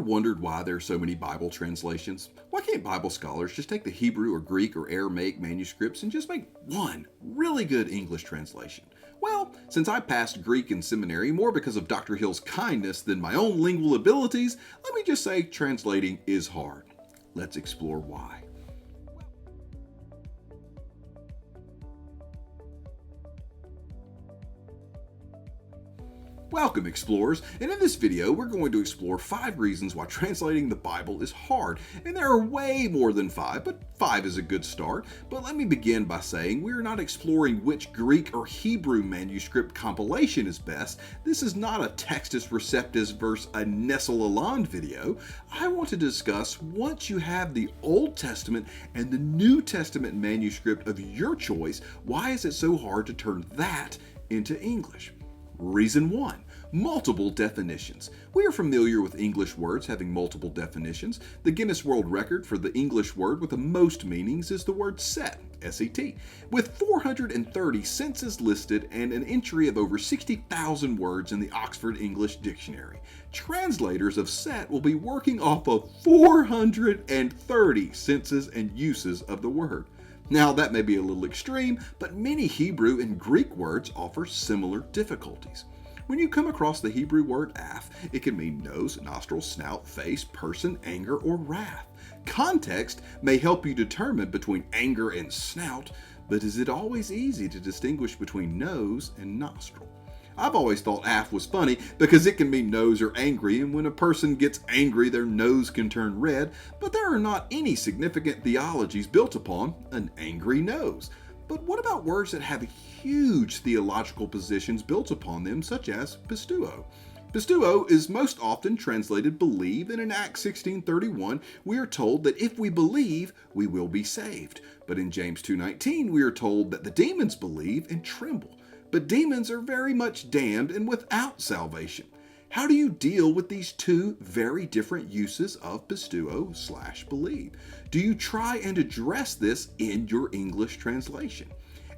wondered why there are so many Bible translations? Why can't Bible scholars just take the Hebrew or Greek or Aramaic manuscripts and just make one really good English translation? Well, since I passed Greek in seminary more because of Dr. Hill's kindness than my own lingual abilities, let me just say translating is hard. Let's explore why. Welcome, explorers, and in this video we're going to explore 5 reasons why translating the Bible is hard. And there are way more than 5, but 5 is a good start. But let me begin by saying we're not exploring which Greek or Hebrew manuscript compilation is best. This is not a Textus Receptus versus a Nestle Aland video. I want to discuss once you have the Old Testament and the New Testament manuscript of your choice, why is it so hard to turn that into English? Reason 1. Multiple definitions. We are familiar with English words having multiple definitions. The Guinness World Record for the English word with the most meanings is the word set, S-E-T, with 430 senses listed and an entry of over 60,000 words in the Oxford English Dictionary. Translators of set will be working off of 430 senses and uses of the word. Now, that may be a little extreme, but many Hebrew and Greek words offer similar difficulties. When you come across the Hebrew word af, it can mean nose, nostril, snout, face, person, anger, or wrath. Context may help you determine between anger and snout, but is it always easy to distinguish between nose and nostril? I've always thought af was funny because it can mean nose or angry, and when a person gets angry, their nose can turn red, but there are not any significant theologies built upon an angry nose. But what about words that have huge theological positions built upon them, such as pisteuo? Pisteuo is most often translated believe, and in Acts 16:31, we are told that if we believe, we will be saved. But in James 2:19, we are told that the demons believe and tremble. But demons are very much damned and without salvation. How do you deal with these two very different uses of pisteuo/believe? Do you try and address this in your English translation?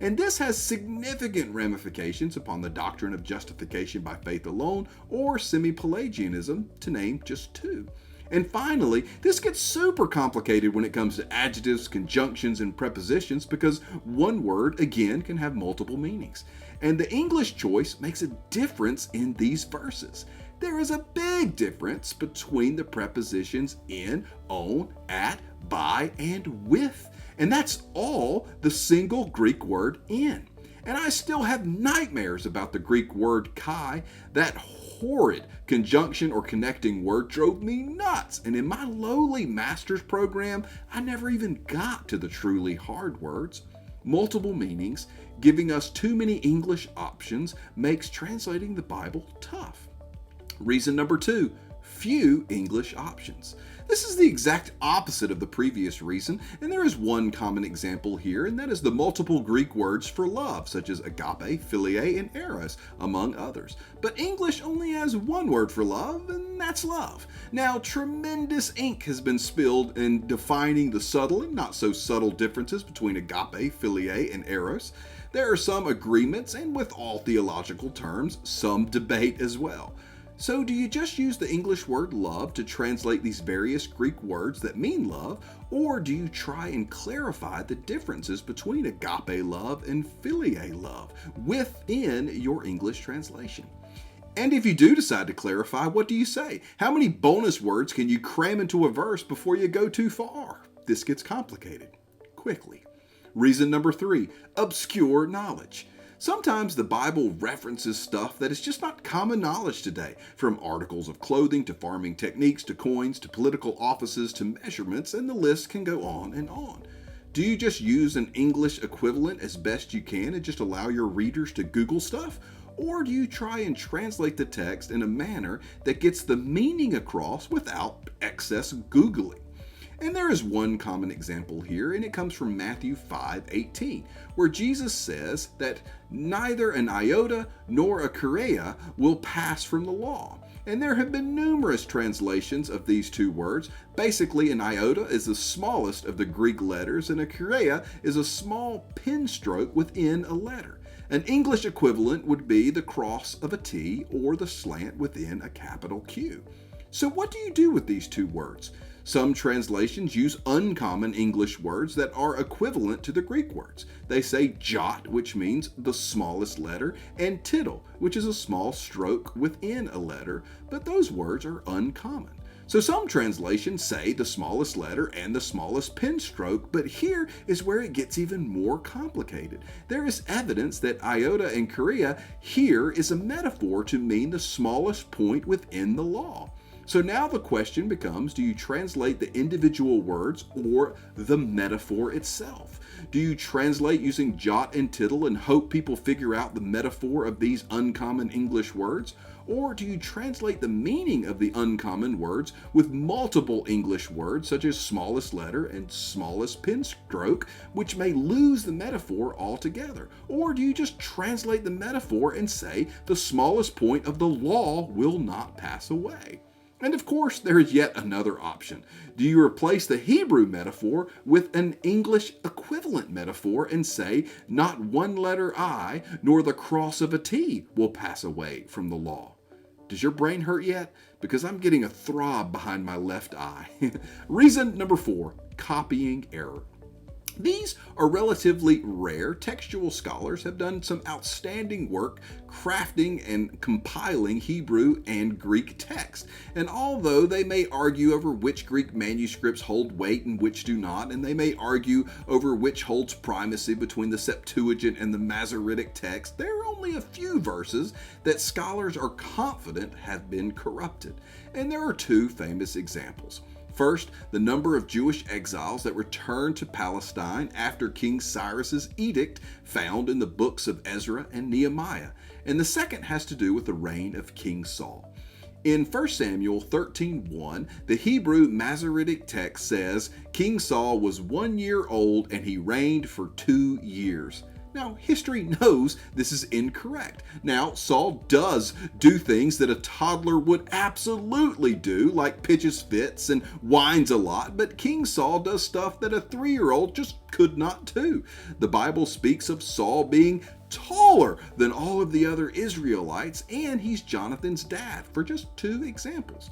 And this has significant ramifications upon the doctrine of justification by faith alone or semi-Pelagianism, to name just 2. And finally, this gets super complicated when it comes to adjectives, conjunctions, and prepositions because one word, again, can have multiple meanings. And the English choice makes a difference in these verses. There is a big difference between the prepositions in, on, at, by, and with. And that's all the single Greek word in. And I still have nightmares about the Greek word kai. That horrid conjunction or connecting word drove me nuts. And in my lowly master's program, I never even got to the truly hard words. Multiple meanings, giving us too many English options, makes translating the Bible tough. Reason number 2, few English options. This is the exact opposite of the previous reason, and there is one common example here, and that is the multiple Greek words for love, such as agape, philia, and eros, among others. But English only has one word for love, and that's love. Now, tremendous ink has been spilled in defining the subtle and not so subtle differences between agape, philia, and eros. There are some agreements, and with all theological terms, some debate as well. So do you just use the English word love to translate these various Greek words that mean love, or do you try and clarify the differences between agape love and philia love within your English translation? And if you do decide to clarify, what do you say? How many bonus words can you cram into a verse before you go too far? This gets complicated quickly. Reason number 3, obscure knowledge. Sometimes the Bible references stuff that is just not common knowledge today, from articles of clothing to farming techniques to coins to political offices to measurements, and the list can go on and on. Do you just use an English equivalent as best you can and just allow your readers to Google stuff? Or do you try and translate the text in a manner that gets the meaning across without excess Googling? And there is one common example here, and it comes from Matthew 5:18, where Jesus says that neither an iota nor a chorea will pass from the law. And there have been numerous translations of these two words. Basically, an iota is the smallest of the Greek letters, and a chorea is a small pen stroke within a letter. An English equivalent would be the cross of a T or the slant within a capital Q. So what do you do with these two words? Some translations use uncommon English words that are equivalent to the Greek words. They say jot, which means the smallest letter, and tittle, which is a small stroke within a letter, but those words are uncommon. So some translations say the smallest letter and the smallest pen stroke, but here is where it gets even more complicated. There is evidence that iota and chorea here is a metaphor to mean the smallest point within the law. So now the question becomes, do you translate the individual words or the metaphor itself? Do you translate using jot and tittle and hope people figure out the metaphor of these uncommon English words? Or do you translate the meaning of the uncommon words with multiple English words such as smallest letter and smallest pen stroke, which may lose the metaphor altogether? Or do you just translate the metaphor and say the smallest point of the law will not pass away? And of course, there is yet another option. Do you replace the Hebrew metaphor with an English equivalent metaphor and say, not one letter I, nor the cross of a T will pass away from the law? Does your brain hurt yet? Because I'm getting a throb behind my left eye. Reason number 4, copying error. These are relatively rare. Textual scholars have done some outstanding work crafting and compiling Hebrew and Greek text. And although they may argue over which Greek manuscripts hold weight and which do not, and they may argue over which holds primacy between the Septuagint and the Masoretic text, there are only a few verses that scholars are confident have been corrupted. And there are two famous examples. First, the number of Jewish exiles that returned to Palestine after King Cyrus's edict found in the books of Ezra and Nehemiah. And the second has to do with the reign of King Saul. In 1 Samuel 13:1, the Hebrew Masoretic text says, King Saul was 1 year old and he reigned for 2 years. Now, history knows this is incorrect. Now, Saul does do things that a toddler would absolutely do, like pitches fits and whines a lot, but King Saul does stuff that a 3-year-old just could not do. The Bible speaks of Saul being taller than all of the other Israelites, and he's Jonathan's dad, for just 2 examples.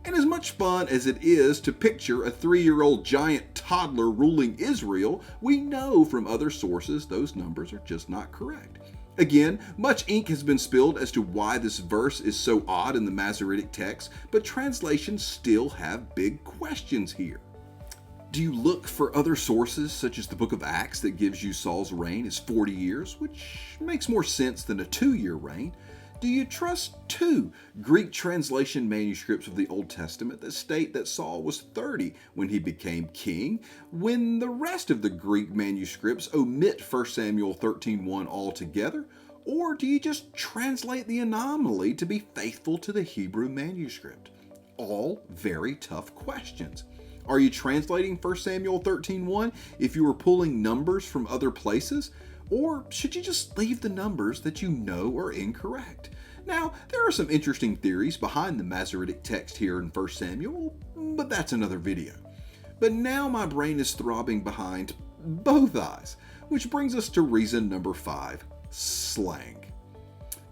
And as much fun as it is to picture a 3-year-old giant toddler ruling Israel, we know from other sources those numbers are just not correct. Again, much ink has been spilled as to why this verse is so odd in the Masoretic text, but translations still have big questions here. Do you look for other sources, such as the book of Acts that gives you Saul's reign as 40 years, which makes more sense than a 2-year reign? Do you trust 2 Greek translation manuscripts of the Old Testament that state that Saul was 30 when he became king, when the rest of the Greek manuscripts omit 1 Samuel 13:1 altogether? Or do you just translate the anomaly to be faithful to the Hebrew manuscript? All very tough questions. Are you translating 1 Samuel 13:1 if you were pulling numbers from other places? Or should you just leave the numbers that you know are incorrect? Now, there are some interesting theories behind the Masoretic text here in 1 Samuel, but that's another video. But now my brain is throbbing behind both eyes, which brings us to reason number 5, slang.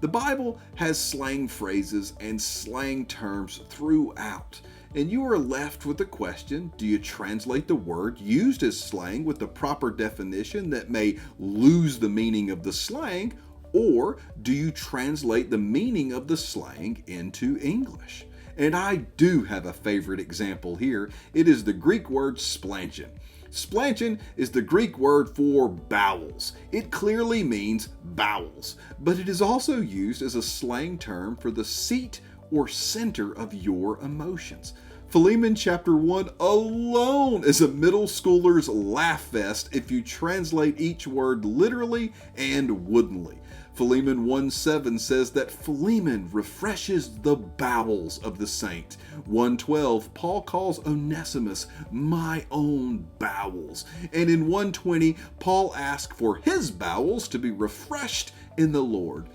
The Bible has slang phrases and slang terms throughout, and you are left with the question, do you translate the word used as slang with the proper definition that may lose the meaning of the slang, or do you translate the meaning of the slang into English? And I do have a favorite example here. It is the Greek word splanchon. Splanchon is the Greek word for bowels. It clearly means bowels, but it is also used as a slang term for the seat or center of your emotions. Philemon chapter 1 alone is a middle schooler's laugh fest if you translate each word literally and woodenly. Philemon 1:7 says that Philemon refreshes the bowels of the saint. 1:12, Paul calls Onesimus my own bowels. And in 1:20, Paul asks for his bowels to be refreshed in the Lord.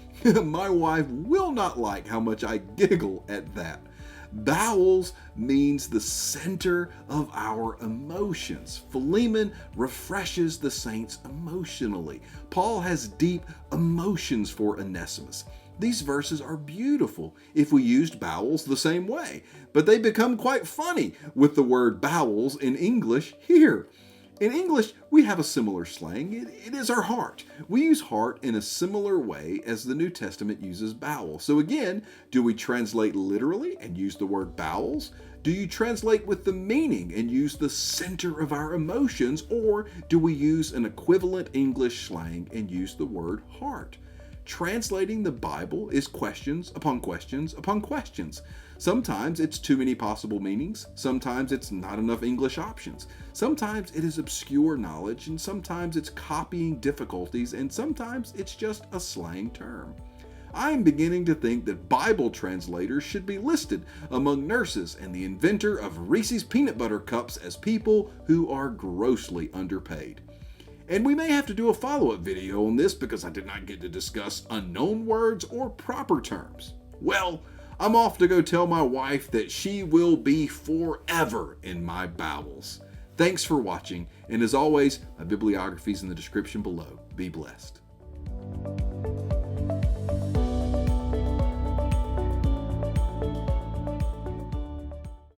My wife will not like how much I giggle at that. Bowels means the center of our emotions. Philemon refreshes the saints emotionally. Paul has deep emotions for Onesimus. These verses are beautiful if we used vowels the same way, but they become quite funny with the word vowels in English here. In English, we have a similar slang. It is our heart. We use heart in a similar way as the New Testament uses bowel. So again, do we translate literally and use the word bowels? Do you translate with the meaning and use the center of our emotions? Or do we use an equivalent English slang and use the word heart? Translating the Bible is questions upon questions upon questions. Sometimes it's too many possible meanings. Sometimes it's not enough English options. Sometimes it is obscure knowledge, and sometimes it's copying difficulties, and sometimes it's just a slang term. I am beginning to think that Bible translators should be listed among nurses and the inventor of Reese's peanut butter cups as people who are grossly underpaid. And we may have to do a follow-up video on this because I did not get to discuss unknown words or proper terms. Well, I'm off to go tell my wife that she will be forever in my bowels. Thanks for watching, and as always, my bibliography is in the description below. Be blessed.